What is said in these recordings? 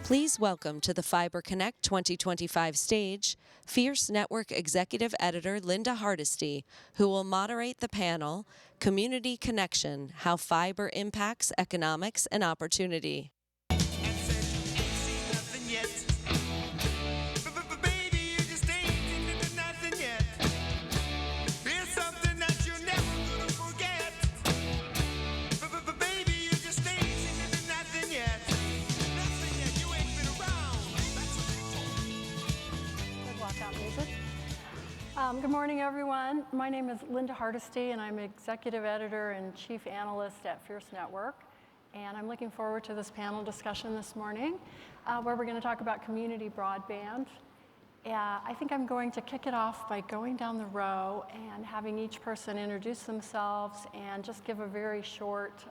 Please welcome to the Fiber Connect 2025 stage, Fierce Network Executive Editor Linda Hardesty, who will moderate the panel, Community Connection, How Fiber Impacts Economics and Opportunity. Good morning, everyone. My name is Linda Hardesty, and I'm Executive Editor and Chief Analyst at Fierce Network. And I'm looking forward to this panel discussion this morning, where we're going to talk about community broadband. I think I'm going to kick it off by going down the row and having each person introduce themselves and just give a very short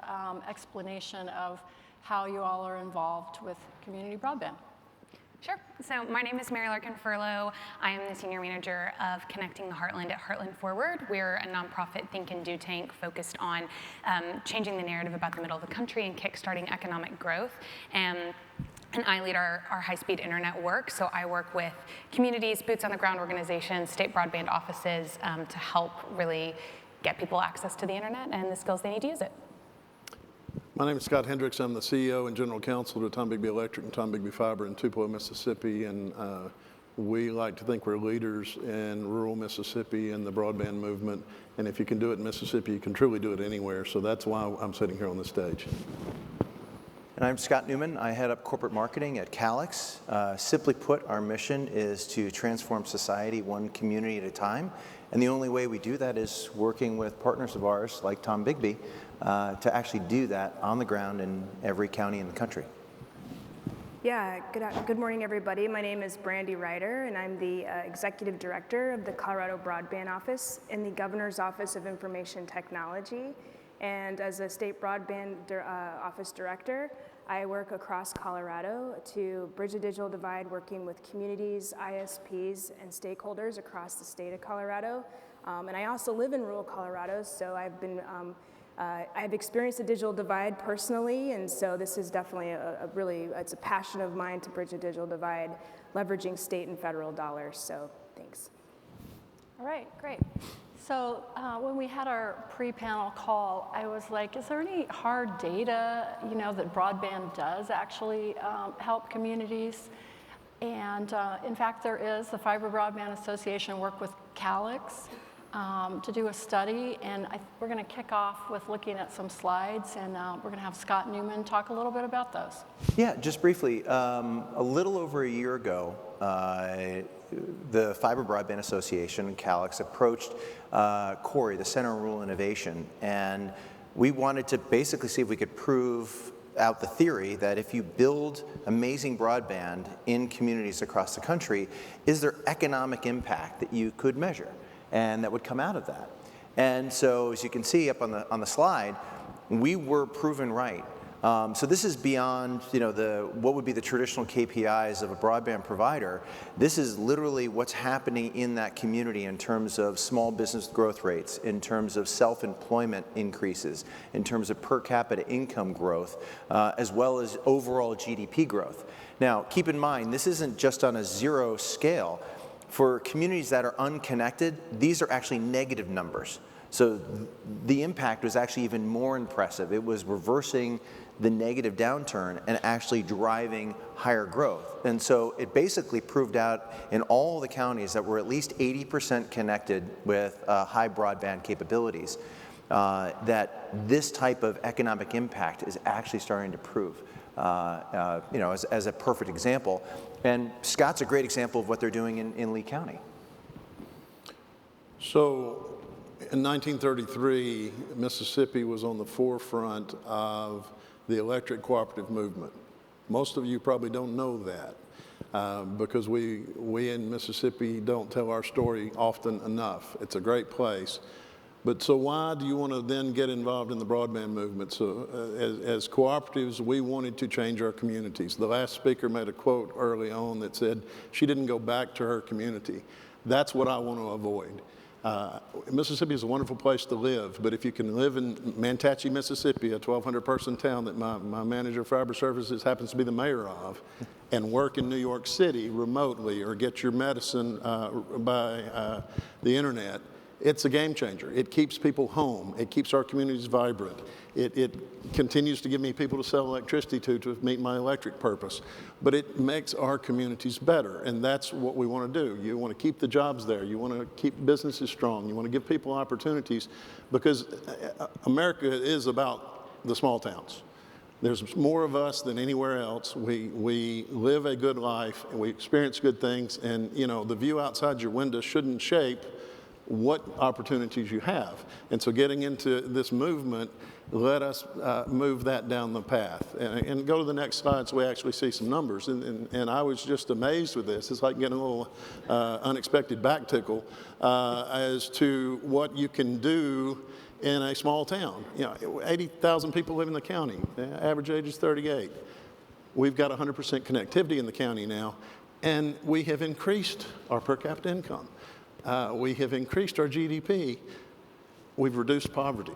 explanation of how you all are involved with community broadband. Sure. So my name is Mary Larkin Furlow. I am the Senior Manager of Connecting the Heartland at Heartland Forward. We're a nonprofit think and do tank focused on changing the narrative about the middle of the country and kickstarting economic growth. And I lead our high-speed internet work. So I work with communities, boots-on-the-ground organizations, state broadband offices to help really get people access to the internet and the skills they need to use it. My name is Scott Hendricks. I'm the CEO and General Counsel to Tom Bigby Electric and Tom Bigby Fiber in Tupelo, Mississippi. And we like to think we're leaders in rural Mississippi in the broadband movement. And if you can do it in Mississippi, you can truly do it anywhere. So that's why I'm sitting here on the stage. And I'm Scott Newman. I head up corporate marketing at Calix. Simply put, our mission is to transform society one community at a time. And the only way we do that is working with partners of ours like Tom Bigby to actually do that on the ground in every county in the country. Yeah, good morning, everybody. My name is Brandy Ryder, and I'm the Executive Director of the Colorado Broadband Office in the Governor's Office of Information Technology. And as a State Broadband Office Director, I work across Colorado to bridge the digital divide, working with communities, ISPs, and stakeholders across the state of Colorado. And I also live in rural Colorado, so I've experienced the digital divide personally, and so this is definitely it's a passion of mine to bridge the digital divide, leveraging state and federal dollars, so thanks. All right, great. So when we had our pre-panel call, I was like, is there any hard data, that broadband does actually help communities? And in fact, there is. The Fiber Broadband Association worked with Calix to do a study, and we're going to kick off with looking at some slides, and we're going to have Scott Newman talk a little bit about those. Yeah, just briefly, a little over a year ago, the Fiber Broadband Association and Calix approached Corey, the Center on Rural Innovation, and we wanted to basically see if we could prove out the theory that if you build amazing broadband in communities across the country, is there economic impact that you could measure and that would come out of that? And so, as you can see up on the slide, we were proven right. So this is beyond, what would be the traditional KPIs of a broadband provider. This is literally what's happening in that community in terms of small business growth rates, in terms of self-employment increases, in terms of per capita income growth, as well as overall GDP growth. Now, keep in mind, this isn't just on a zero scale. For communities that are unconnected, these are actually negative numbers. So the impact was actually even more impressive. It was reversing the negative downturn and actually driving higher growth. And so it basically proved out in all the counties that we're at least 80% connected with high broadband capabilities, that this type of economic impact is actually starting to prove, as a perfect example. And Scott's a great example of what they're doing in Lee County. So in 1933, Mississippi was on the forefront of the electric cooperative movement. Most of you probably don't know that because we in Mississippi don't tell our story often enough. It's a great place. But so why do you want to then get involved in the broadband movement? So as cooperatives, we wanted to change our communities. The last speaker made a quote early on that said she didn't go back to her community. That's what I want to avoid. Mississippi is a wonderful place to live, but if you can live in Manatee, Mississippi, a 1,200-person town that my manager of fiber services happens to be the mayor of, and work in New York City remotely or get your medicine by the internet, it's a game changer. It keeps people home. It keeps our communities vibrant. It continues to give me people to sell electricity to meet my electric purpose. But it makes our communities better, and that's what we want to do. You want to keep the jobs there. You want to keep businesses strong. You want to give people opportunities, because America is about the small towns. There's more of us than anywhere else. We live a good life, and we experience good things, and the view outside your window shouldn't shape what opportunities you have. And so getting into this movement, let us move that down the path. And go to the next slide so we actually see some numbers. And I was just amazed with this. It's like getting a little unexpected back tickle as to what you can do in a small town. 80,000 people live in the county. The average age is 38. We've got 100% connectivity in the county now, and we have increased our per capita income. We have increased our GDP. We've reduced poverty.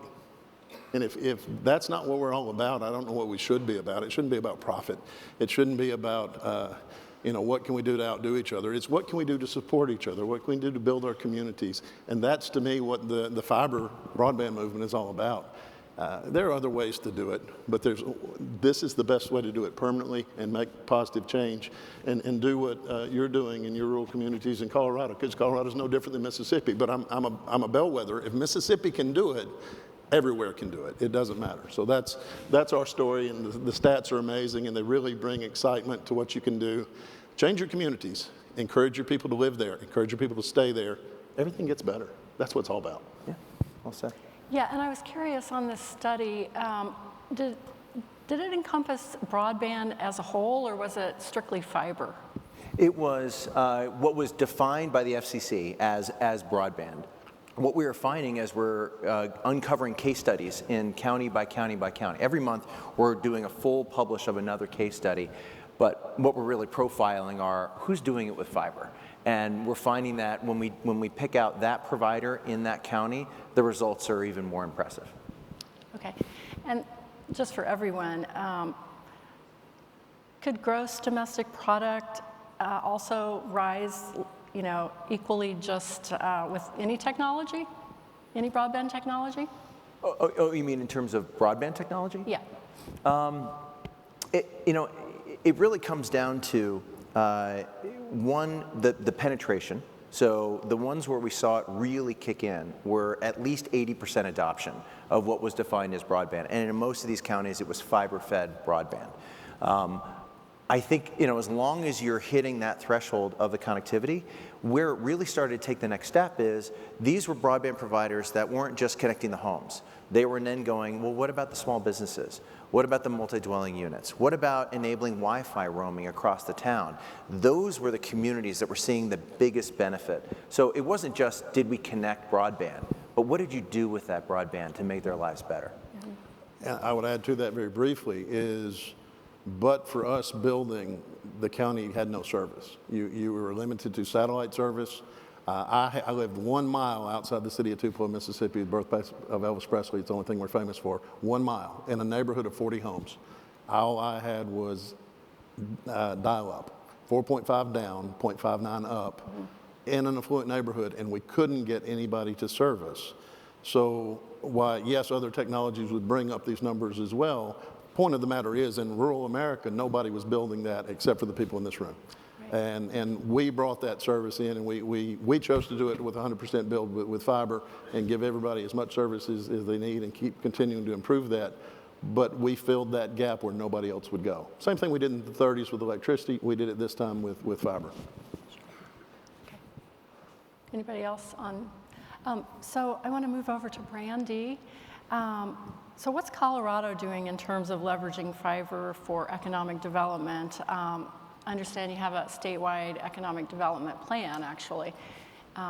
And if that's not what we're all about, I don't know what we should be about. It shouldn't be about profit. It shouldn't be about, what can we do to outdo each other. It's what can we do to support each other? What can we do to build our communities? And that's, to me, what the fiber broadband movement is all about. There are other ways to do it, but this is the best way to do it permanently and make positive change and do what you're doing in your rural communities in Colorado, because Colorado's no different than Mississippi. But I'm a bellwether. If Mississippi can do it, everywhere can do it. It doesn't matter. So that's our story, and the stats are amazing, and they really bring excitement to what you can do. Change your communities. Encourage your people to live there. Encourage your people to stay there. Everything gets better. That's what it's all about. Yeah, well said. Yeah, and I was curious on this study, did it encompass broadband as a whole, or was it strictly fiber? It was what was defined by the FCC as broadband. What we are finding as we're uncovering case studies in county by county by county. Every month we're doing a full publish of another case study, but what we're really profiling are who's doing it with fiber. And we're finding that when we pick out that provider in that county, the results are even more impressive. Okay, and just for everyone, could gross domestic product also rise, equally just with any technology, any broadband technology? Oh, you mean in terms of broadband technology? Yeah. It really comes down to one, the penetration. So the ones where we saw it really kick in were at least 80% adoption of what was defined as broadband. And in most of these counties, it was fiber-fed broadband. I think, as long as you're hitting that threshold of the connectivity, where it really started to take the next step is these were broadband providers that weren't just connecting the homes. They were then going, well, what about the small businesses? What about the multi-dwelling units? What about enabling Wi-Fi roaming across the town? Those were the communities that were seeing the biggest benefit. So it wasn't just, did we connect broadband, but what did you do with that broadband to make their lives better? And I would add to that very briefly but for us building, the county had no service. You were limited to satellite service. I lived 1 mile outside the city of Tupelo, Mississippi, the birthplace of Elvis Presley. It's the only thing we're famous for. 1 mile in a neighborhood of 40 homes. All I had was dial-up, 4.5 down, 0.59 up, in an affluent neighborhood, and we couldn't get anybody to service. So while, yes, other technologies would bring up these numbers as well, point of the matter is, in rural America, nobody was building that except for the people in this room. Right. And we brought that service in, and we chose to do it with 100% build with fiber and give everybody as much service as they need and keep continuing to improve that. But we filled that gap where nobody else would go. Same thing we did in the 30s with electricity. We did it this time with fiber. Okay. Anybody else on? So I want to move over to Brandy. So what's Colorado doing in terms of leveraging fiber for economic development? I understand you have a statewide economic development plan, actually. You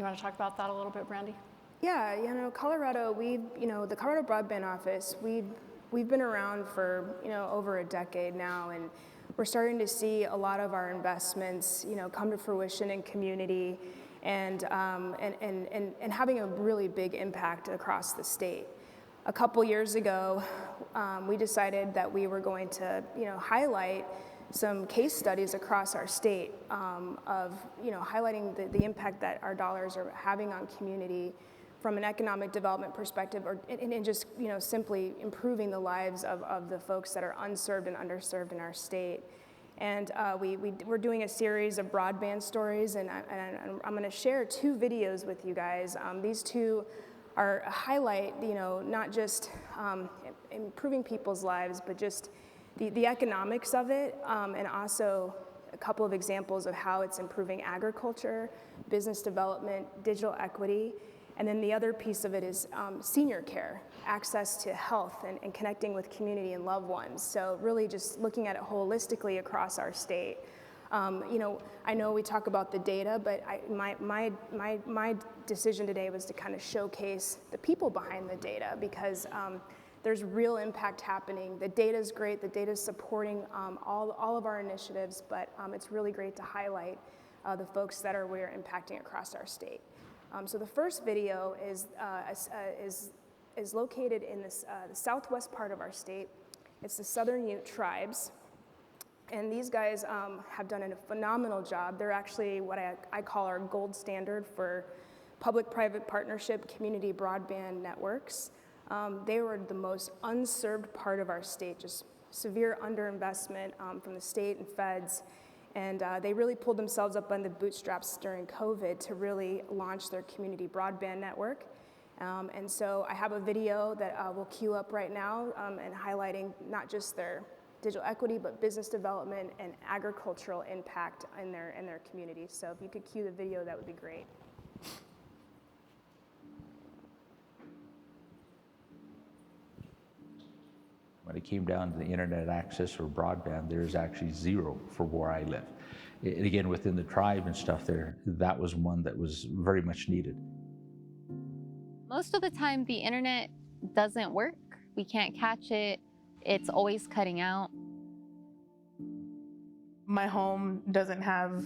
want to talk about that a little bit, Brandy? Yeah, Colorado, the Colorado Broadband Office, we've been around for, over a decade now, and we're starting to see a lot of our investments, come to fruition in community. and having a really big impact across the state. A couple years ago, we decided that we were going to, highlight some case studies across our state of, highlighting the impact that our dollars are having on community from an economic development perspective, and just, simply improving the lives of the folks that are unserved and underserved in our state. And we're doing a series of broadband stories, and I'm going to share 2 videos with you guys. These 2 are highlight, not just improving people's lives, but just the economics of it, and also a couple of examples of how it's improving agriculture, business development, digital equity. And then the other piece of it is senior care, access to health and connecting with community and loved ones. So really just looking at it holistically across our state. I know we talk about the data, but my decision today was to kind of showcase the people behind the data, because there's real impact happening. The data's great, the data's supporting all of our initiatives, but it's really great to highlight the folks that we're impacting across our state. So the first video is located in the southwest part of our state. It's the Southern Ute tribes. And these guys have done a phenomenal job. They're actually what I call our gold standard for public-private partnership community broadband networks. They were the most unserved part of our state, just severe underinvestment from the state and feds. And they really pulled themselves up on the bootstraps during COVID to really launch their community broadband network. And so I have a video that we'll queue up right now and highlighting not just their digital equity, but business development and agricultural impact in their community. So if you could cue the video, that would be great. When it came down to the internet access or broadband, there's actually 0 for where I live. And again, within the tribe and stuff there, that was one that was very much needed. Most of the time, the internet doesn't work. We can't catch it. It's always cutting out. My home doesn't have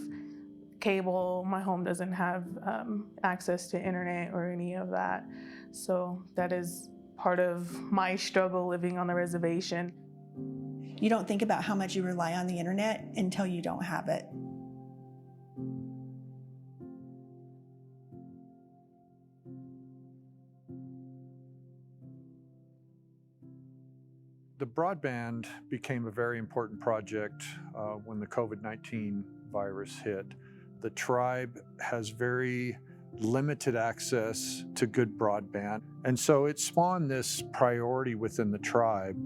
cable. My home doesn't have access to internet or any of that. So that is part of my struggle living on the reservation. You don't think about how much you rely on the internet until you don't have it. The broadband became a very important project when the COVID-19 virus hit. The tribe has very limited access to good broadband, and so it spawned this priority within the tribe.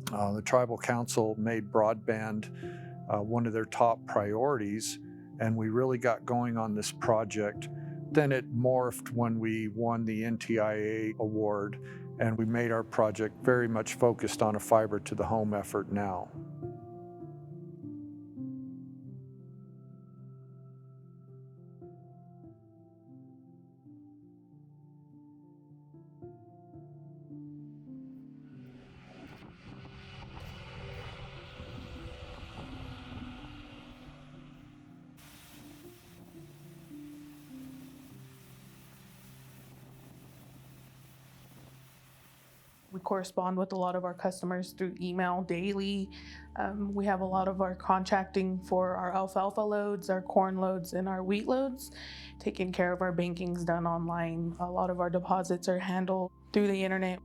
The tribal council made broadband one of their top priorities, and we really got going on this project. Then it morphed when we won the NTIA award, and we made our project very much focused on a fiber to the home effort now. We correspond with a lot of our customers through email daily. We have a lot of our contracting for our alfalfa loads, our corn loads, and our wheat loads. Taking care of our banking's done online. A lot of our deposits are handled through the internet.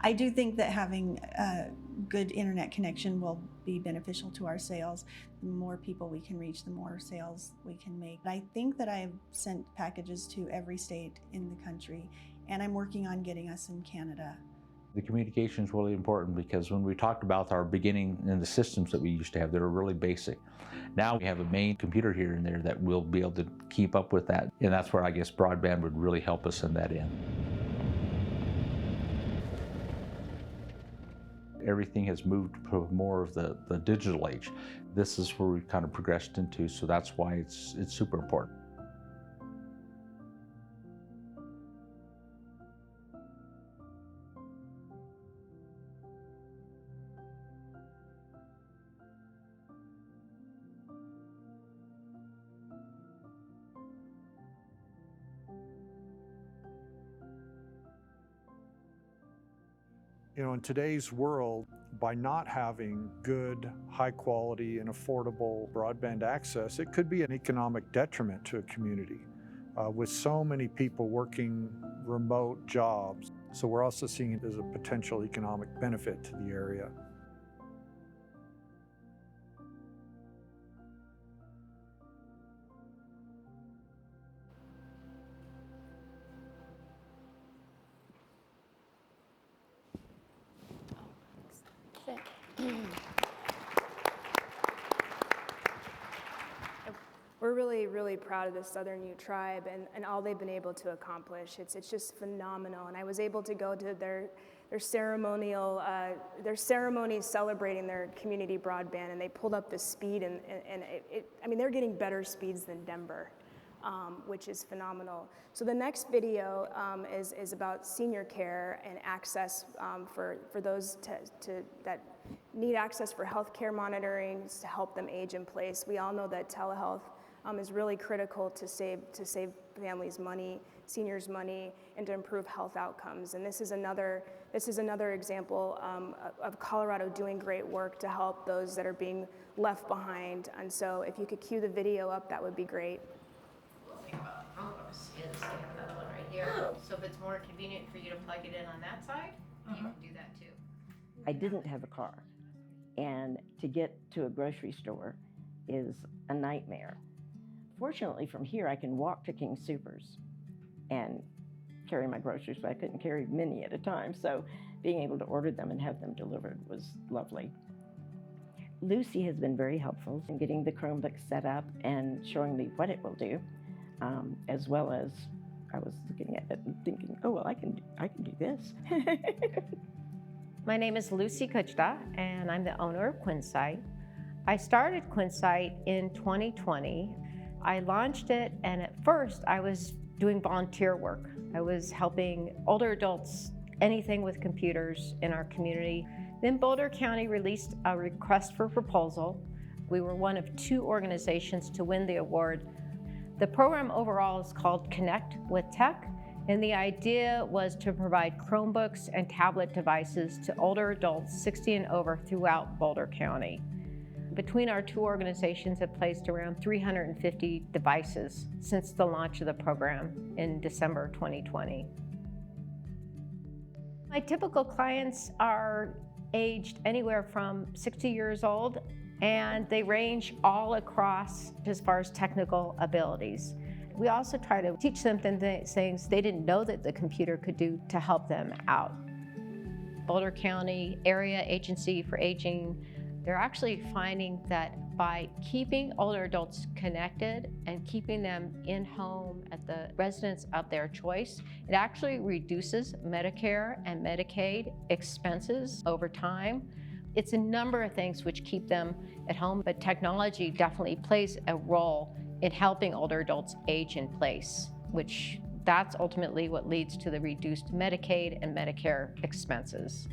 I do think that having a good internet connection will be beneficial to our sales. The more people we can reach, the more sales we can make. I think that I've sent packages to every state in the country, and I'm working on getting us in Canada. The communication is really important because when we talked about our beginning and the systems that we used to have, they were really basic. Now we have a main computer here and there that will be able to keep up with that. And that's where I guess broadband would really help us in that end. Everything has moved to more of the digital age. This is where we've kind of progressed into, so that's why it's super important. in today's world, by not having good, high quality and affordable broadband access, it could be an economic detriment to a community with so many people working remote jobs. So we're also seeing it as a potential economic benefit to the area. We're really, really proud of the Southern Ute Tribe and all they've been able to accomplish. It's just phenomenal. And I was able to go to their ceremony celebrating their community broadband, and they pulled up the speed, and I mean, they're getting better speeds than Denver, which is phenomenal. So the next video is about senior care and access for those that need access for healthcare monitoring to help them age in place. We all know that telehealth is really critical to save families money, seniors money, and to improve health outcomes. And this is another example of Colorado doing great work to help those that are being left behind. And so if you could cue the video up, that would be great. Cool thing about Chromebooks is they have another one right here. So if it's more convenient for you to plug it in on that side, you can do that too. I didn't have a car, and to get to a grocery store is a nightmare. Fortunately, from here, I can walk to King Soopers and carry my groceries, but I couldn't carry many at a time, so being able to order them and have them delivered was lovely. Lucy has been very helpful in getting the Chromebook set up and showing me what it will do, as well as I was looking at it and thinking, oh, well, I can do this. My name is Lucy Kuchta, and I'm the owner of Quinsight. I started Quinsight in 2020. I launched it, and at first I was doing volunteer work. I was helping older adults, anything with computers in our community. Then Boulder County released a request for proposal. We were one of 2 organizations to win the award. The program overall is called Connect with Tech, and the idea was to provide Chromebooks and tablet devices to older adults 60 and over throughout Boulder County. Between our 2 organizations have placed around 350 devices since the launch of the program in December 2020. My typical clients are aged anywhere from 60 years old, and they range all across as far as technical abilities. We also try to teach them things they didn't know that the computer could do to help them out. Boulder County Area Agency for Aging, they're actually finding that by keeping older adults connected and keeping them in home at the residence of their choice, it actually reduces Medicare and Medicaid expenses over time. It's a number of things which keep them at home, but technology definitely plays a role in helping older adults age in place, which that's ultimately what leads to the reduced Medicaid and Medicare expenses.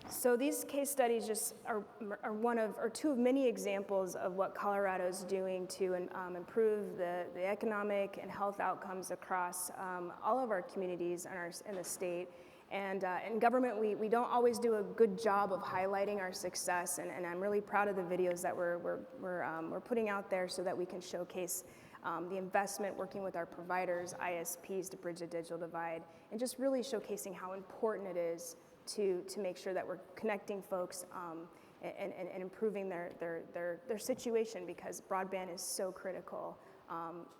So these case studies just are two of many examples of what Colorado is doing to improve the economic and health outcomes across all of our communities in the state. And in government, we don't always do a good job of highlighting our success, and I'm really proud of the videos that we're putting out there so that we can showcase the investment working with our providers, ISPs, to bridge the digital divide, and just really showcasing how important it is to make sure that we're connecting folks and improving their situation, because broadband is so critical,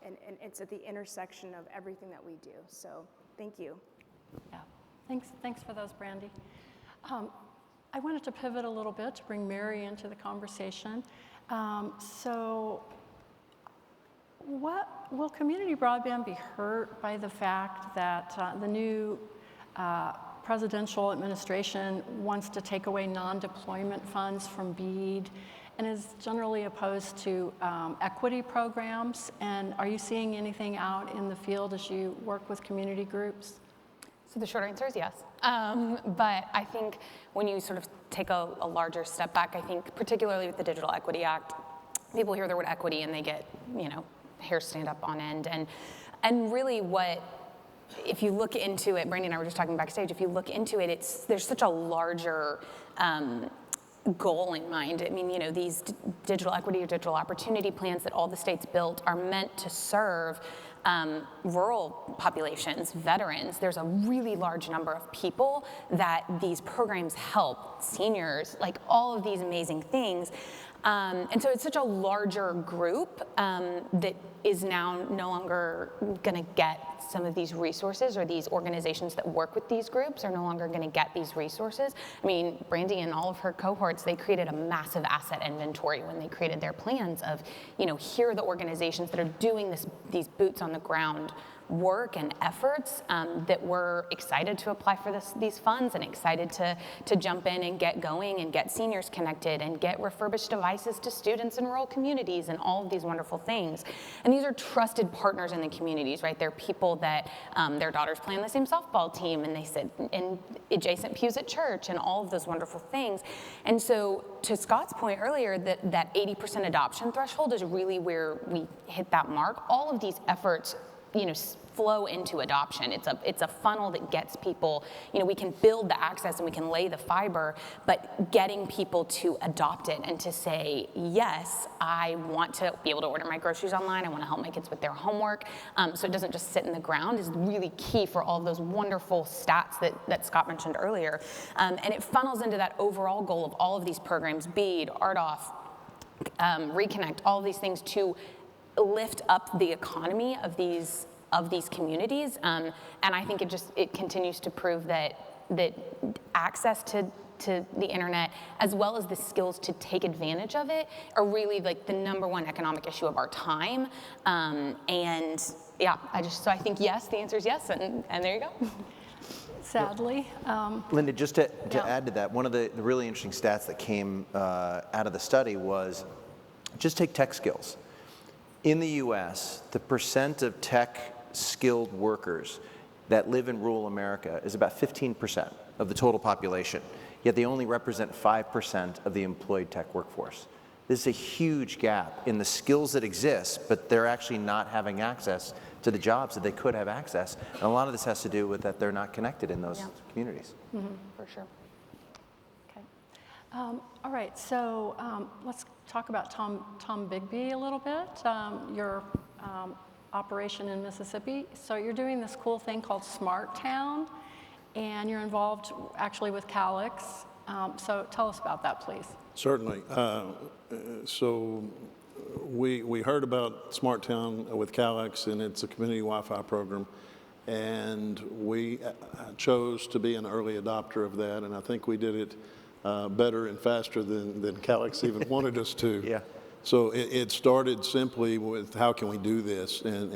and it's at the intersection of everything that we do. So thank you. Yeah, thanks for those, Brandy. I wanted to pivot a little bit to bring Mary into the conversation. So will community broadband be hurt by the fact that the new presidential administration wants to take away non-deployment funds from BEAD and is generally opposed to equity programs? And are you seeing anything out in the field as you work with community groups? So the short answer is yes. But I think when you sort of take a larger step back, I think particularly with the Digital Equity Act, people hear the word equity and they get, hair stand up on end. And really if you look into it, Brandy and I were just talking backstage, if you look into it, there's such a larger goal in mind. I mean, these digital equity or digital opportunity plans that all the states built are meant to serve rural populations, veterans. There's a really large number of people that these programs help, seniors, like all of these amazing things. And so it's such a larger group that is now no longer going to get some of these resources, or these organizations that work with these groups are no longer going to get these resources. I mean, Brandy and all of her cohorts, they created a massive asset inventory when they created their plans of, here are the organizations that are doing these boots on the ground work and efforts that we're excited to apply for these funds and excited to jump in and get going and get seniors connected and get refurbished devices to students in rural communities and all of these wonderful things. And these are trusted partners in the communities, right? They're people that their daughters play on the same softball team and they sit in adjacent pews at church and all of those wonderful things. And so to Scott's point earlier, that 80% adoption threshold is really where we hit that mark. All of these efforts flow into adoption. It's a funnel that gets people, we can build the access and we can lay the fiber, but getting people to adopt it and to say, yes, I want to be able to order my groceries online, I want to help my kids with their homework, so it doesn't just sit in the ground, is really key for all of those wonderful stats that Scott mentioned earlier. And it funnels into that overall goal of all of these programs, BEAD, RDOF, Reconnect, all of these things to lift up the economy of these communities, and I think it continues to prove that access to the internet, as well as the skills to take advantage of it, are really like the #1 economic issue of our time. And yeah, so I think yes, the answer is yes, and there you go. Sadly. Linda, just to add to that, one of the really interesting stats that came out of the study was just take tech skills. In the US, the percent of tech-skilled workers that live in rural America is about 15% of the total population, yet they only represent 5% of the employed tech workforce. This is a huge gap in the skills that exist, but they're actually not having access to the jobs that they could have access. And a lot of this has to do with that they're not connected in those communities. Mm-hmm. For sure. Okay. All right, so let's talk about Tom Bigby a little bit, your operation in Mississippi. So you're doing this cool thing called Smart Town, and you're involved actually with Calix. So tell us about that, please. Certainly. So we heard about Smart Town with Calix, and it's a community Wi-Fi program. And we chose to be an early adopter of that, and I think we did it better and faster than Calix even wanted us to. Yeah. So it started simply with how can we do this, and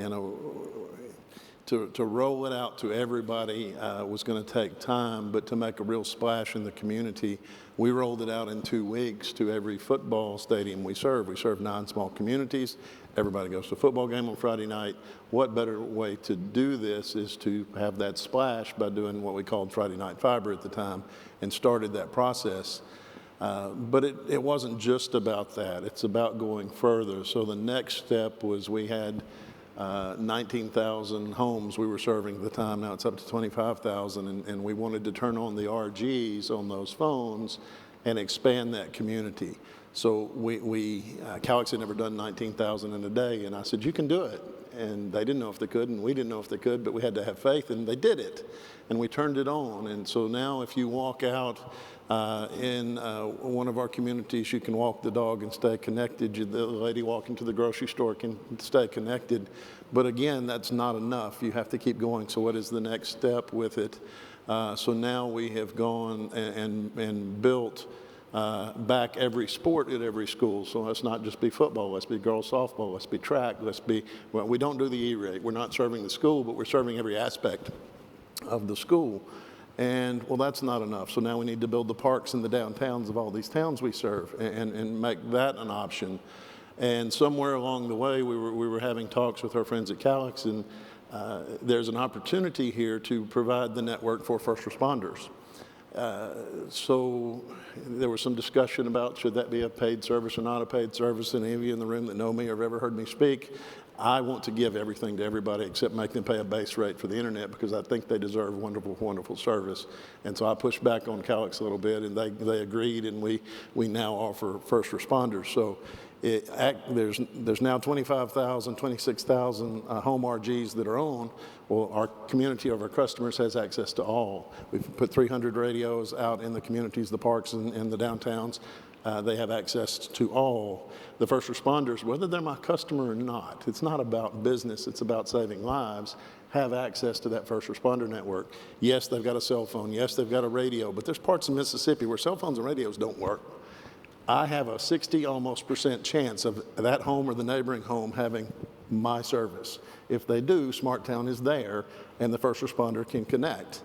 to roll it out to everybody was going to take time, but to make a real splash in the community, we rolled it out in 2 weeks to every football stadium we serve. We serve 9 small communities. Everybody goes to a football game on Friday night. What better way to do this is to have that splash by doing what we called Friday Night Fiber at the time, and started that process. But it wasn't just about that. It's about going further. So the next step was we had 19,000 homes we were serving at the time. Now it's up to 25,000, and we wanted to turn on the RGs on those phones and expand that community. So Calix had never done 19,000 in a day, and I said, you can do it. and they didn't know if they could, and we didn't know if they could, but we had to have faith, and they did it, and we turned it on. And so now if you walk out in one of our communities, you can walk the dog and stay connected. The lady walking to the grocery store can stay connected. But again, that's not enough. You have to keep going. So what is the next step with it? So now we have gone and built back every sport at every school. So let's not just be football, let's be girls softball, let's be track, well, we don't do the E-rate. We're not serving the school, but we're serving every aspect of the school. And well, that's not enough. So now we need to build the parks in the downtowns of all these towns we serve and make that an option. And somewhere along the way, we were having talks with our friends at Calix, and there's an opportunity here to provide the network for first responders. So there was some discussion about should that be a paid service or not a paid service. And any of you in the room that know me or have ever heard me speak, I want to give everything to everybody except make them pay a base rate for the internet, because I think they deserve wonderful, wonderful service. And so I pushed back on Calix a little bit, and they agreed, and we now offer first responders. So there's now 25,000, 26,000 home RGs that are on. Well, our community of our customers has access to all. We've put 300 radios out in the communities, the parks, and the downtowns. They have access to all. The first responders, whether they're my customer or not, it's not about business, it's about saving lives, have access to that first responder network. Yes, they've got a cell phone. Yes, they've got a radio. But there's parts of Mississippi where cell phones and radios don't work. I have a 60% chance of that home or the neighboring home having my service. If they do, SmartTown is there, and the first responder can connect.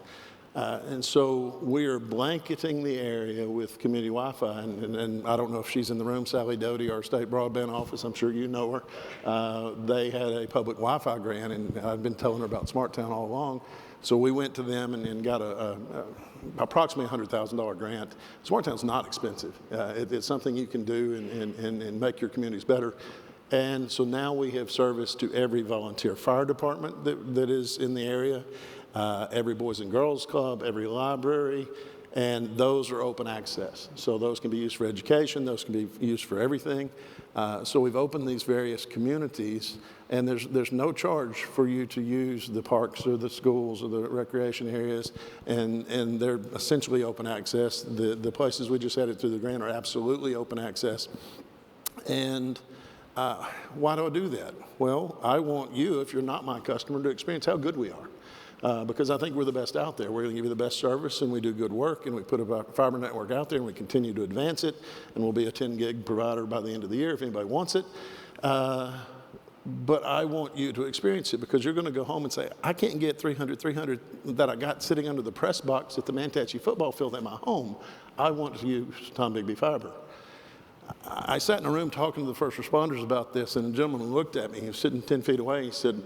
And so we are blanketing the area with community Wi-Fi, and I don't know if she's in the room, Sally Doty, our state broadband office, I'm sure you know her. They had a public Wi-Fi grant, and I've been telling her about SmartTown all along. So we went to them and got approximately $100,000 grant. SmartTown's not expensive. It's something you can do and make your communities better. And so now we have service to every volunteer fire department that is in the area, every Boys and Girls Club, every library, and those are open access. So those can be used for education, those can be used for everything. So we've opened these various communities, and there's no charge for you to use the parks or the schools or the recreation areas, and they're essentially open access. The places we just added through the grant are absolutely open access. And why do I do that? Well, I want you, if you're not my customer, to experience how good we are. Because I think we're the best out there. We're going to give you the best service, and we do good work, and we put a fiber network out there, and we continue to advance it, and we'll be a 10 gig provider by the end of the year if anybody wants it. But I want you to experience it, because you're going to go home and say, I can't get 300 that I got sitting under the press box at the Manatee football field at my home. I want to use Tom Bigby fiber. I sat in a room talking to the first responders about this, and a gentleman looked at me. He was sitting 10 feet away. He said,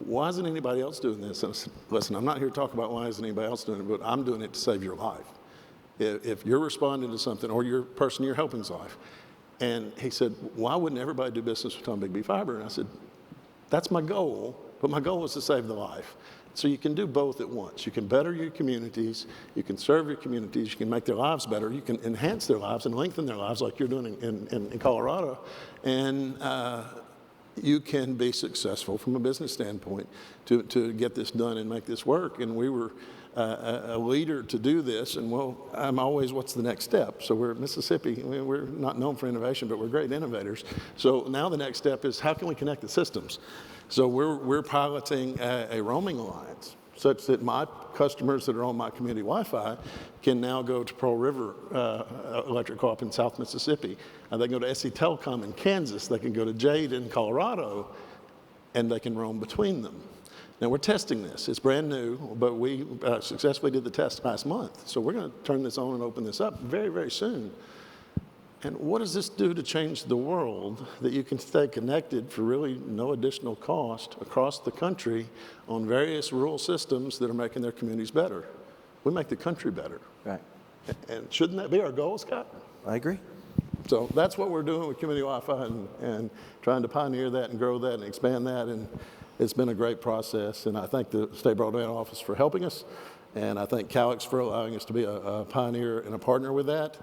why isn't anybody else doing this? And I said, listen, I'm not here to talk about why isn't anybody else doing it, but I'm doing it to save your life. If you're responding to something, or your person you're helping's life. And he said, why wouldn't everybody do business with Tom Bigby Fiber? And I said, that's my goal, but my goal is to save the life. So you can do both at once. You can better your communities, you can serve your communities, you can make their lives better, you can enhance their lives and lengthen their lives like you're doing in Colorado, and you can be successful from a business standpoint to get this done and make this work. And we were a leader to do this, and well, I'm always, what's the next step? So we're Mississippi, we're not known for innovation, but we're great innovators. So now the next step is how can we connect the systems? So we're piloting a roaming alliance such that my customers that are on my community Wi-Fi can now go to Pearl River Electric Co-op in South Mississippi. They can go to SE Telecom in Kansas. They can go to Jade in Colorado, and they can roam between them. Now we're testing this. It's brand new, but we successfully did the test last month. So we're going to turn this on and open this up very, very soon. And what does this do to change the world that you can stay connected for really no additional cost across the country on various rural systems that are making their communities better? We make the country better. Right. And shouldn't that be our goal, Scott? I agree. So that's what we're doing with community Wi-Fi and trying to pioneer that and grow that and expand that. And it's been a great process. And I thank the State Broadband Office for helping us. And I thank Calix for allowing us to be a pioneer and a partner with that.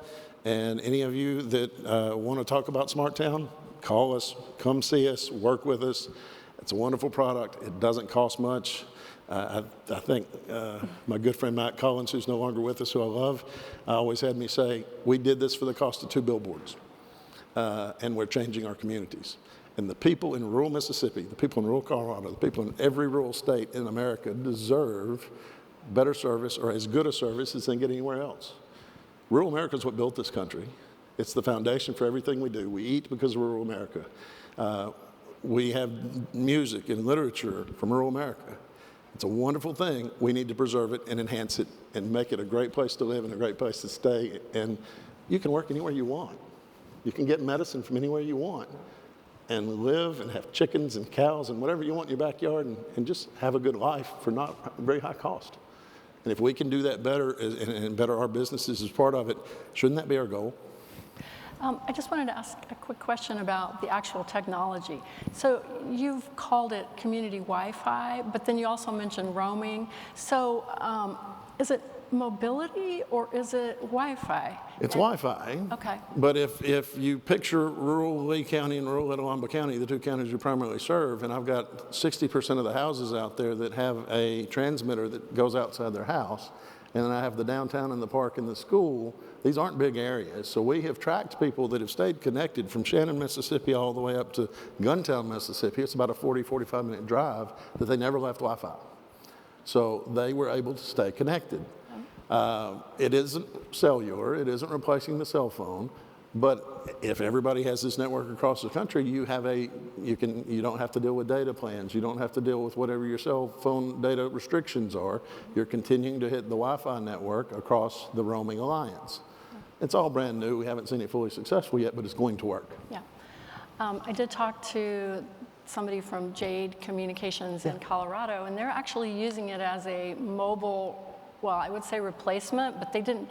And any of you that want to talk about SmartTown, call us, come see us, work with us. It's a wonderful product. It doesn't cost much. I think my good friend Matt Collins, who's no longer with us, who I love, always had me say, we did this for the cost of 2 billboards, and we're changing our communities. And the people in rural Mississippi, the people in rural Colorado, the people in every rural state in America deserve better service or as good a service as they get anywhere else. Rural America is what built this country. It's the foundation for everything we do. We eat because of rural America. We have music and literature from rural America. It's a wonderful thing. We need to preserve it and enhance it and make it a great place to live and a great place to stay. And you can work anywhere you want. You can get medicine from anywhere you want and live and have chickens and cows and whatever you want in your backyard and just have a good life for not very high cost. And if we can do that better and better our businesses as part of it, shouldn't that be our goal? I just wanted to ask a quick question about the actual technology. So you've called it community Wi-Fi, but then you also mentioned roaming. So is it mobility or is it Wi-Fi? It's Wi-Fi. Okay. But if you picture rural Lee County and rural Etowah County, the 2 counties you primarily serve, and I've got 60% of the houses out there that have a transmitter that goes outside their house, and then I have the downtown and the park and the school. These aren't big areas. So we have tracked people that have stayed connected from Shannon, Mississippi all the way up to Guntown, Mississippi. It's about a 40, 45-minute drive that they never left Wi-Fi. So they were able to stay connected. It isn't cellular, it isn't replacing the cell phone, but if everybody has this network across the country, you don't have to deal with data plans, you don't have to deal with whatever your cell phone data restrictions are. You're continuing to hit the Wi-Fi network across the roaming alliance. It's all brand new, we haven't seen it fully successful yet, but it's going to work. Yeah. I did talk to somebody from Jade Communications in Colorado, and they're actually using it as a mobile, well, I would say replacement, but they didn't,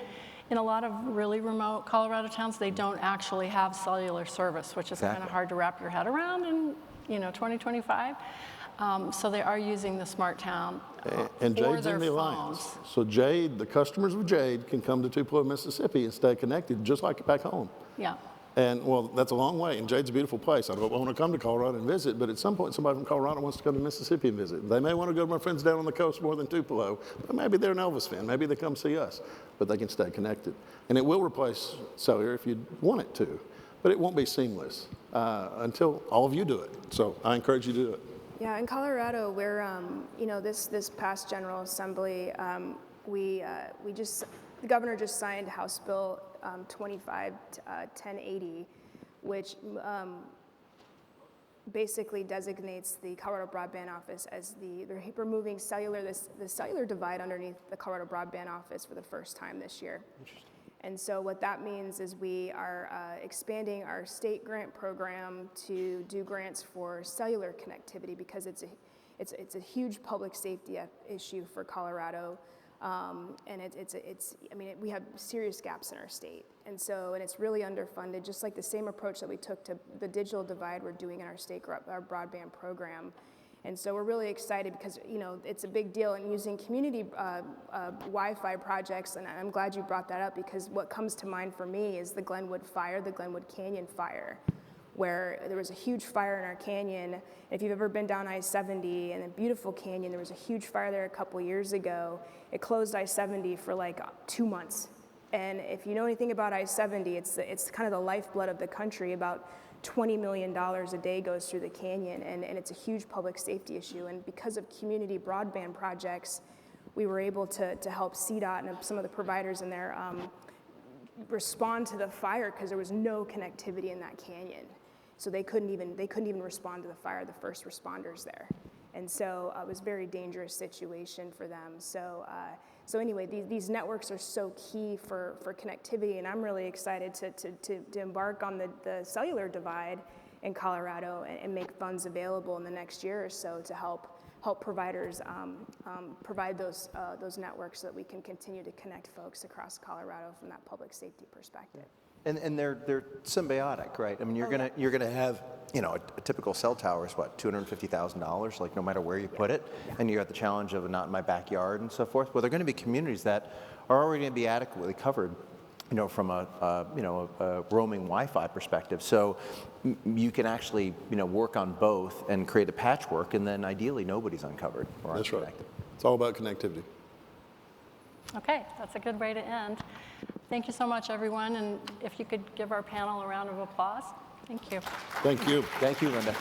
in a lot of really remote Colorado towns, they don't actually have cellular service, which is kind of hard to wrap your head around in 2025. So they are using the Smart Town and or Jade's their in the phones. alliance. So Jade, the customers of Jade can come to Tupelo, Mississippi and stay connected just like back home. Yeah. And well, that's a long way, and Jade's a beautiful place. I don't want to come to Colorado and visit, but at some point somebody from Colorado wants to come to Mississippi and visit. They may want to go to my friends down on the coast more than Tupelo, but maybe they're an Elvis fan. Maybe they come see us, but they can stay connected. And it will replace cellular if you want it to, but it won't be seamless until all of you do it. So I encourage you to do it. Yeah, in Colorado, we're, this past General Assembly, the governor just signed House Bill 25-1080, which basically designates the Colorado Broadband Office as they're removing the cellular divide underneath the Colorado Broadband Office for the first time this year. And so what that means is we are expanding our state grant program to do grants for cellular connectivity because it's a huge public safety issue for Colorado. And we have serious gaps in our state. And it's really underfunded, just like the same approach that we took to the digital divide we're doing in our state, our broadband program. And so we're really excited because, it's a big deal in using community Wi-Fi projects. And I'm glad you brought that up because what comes to mind for me is the Glenwood fire, the Glenwood Canyon fire, where there was a huge fire in our canyon. If you've ever been down I-70 in a beautiful canyon, there was a huge fire there a couple years ago. It closed I-70 for like 2 months. And if you know anything about I-70, it's kind of the lifeblood of the country. About $20 million a day goes through the canyon, and it's a huge public safety issue. And because of community broadband projects, we were able to help CDOT and some of the providers in there respond to the fire because there was no connectivity in that canyon. So they couldn't even respond to the fire, the first responders there. And so it was a very dangerous situation for them. So anyway, these networks are so key for connectivity, and I'm really excited to embark on the cellular divide in Colorado and make funds available in the next year or so to help providers provide those networks so that we can continue to connect folks across Colorado from that public safety perspective. And they're symbiotic, right? I mean, you're gonna have, a typical cell tower is what, $250,000, like no matter where you put it, and you got the challenge of not in my backyard and so forth. Well, there are going to be communities that are already going to be adequately covered from a roaming Wi-Fi perspective. So you can actually, work on both and create a patchwork, and then ideally nobody's uncovered or That's right. unconnected. It's all about connectivity. Okay, that's a good way to end. Thank you so much, everyone. And if you could give our panel a round of applause. Thank you. Thank you. Thank you, Linda.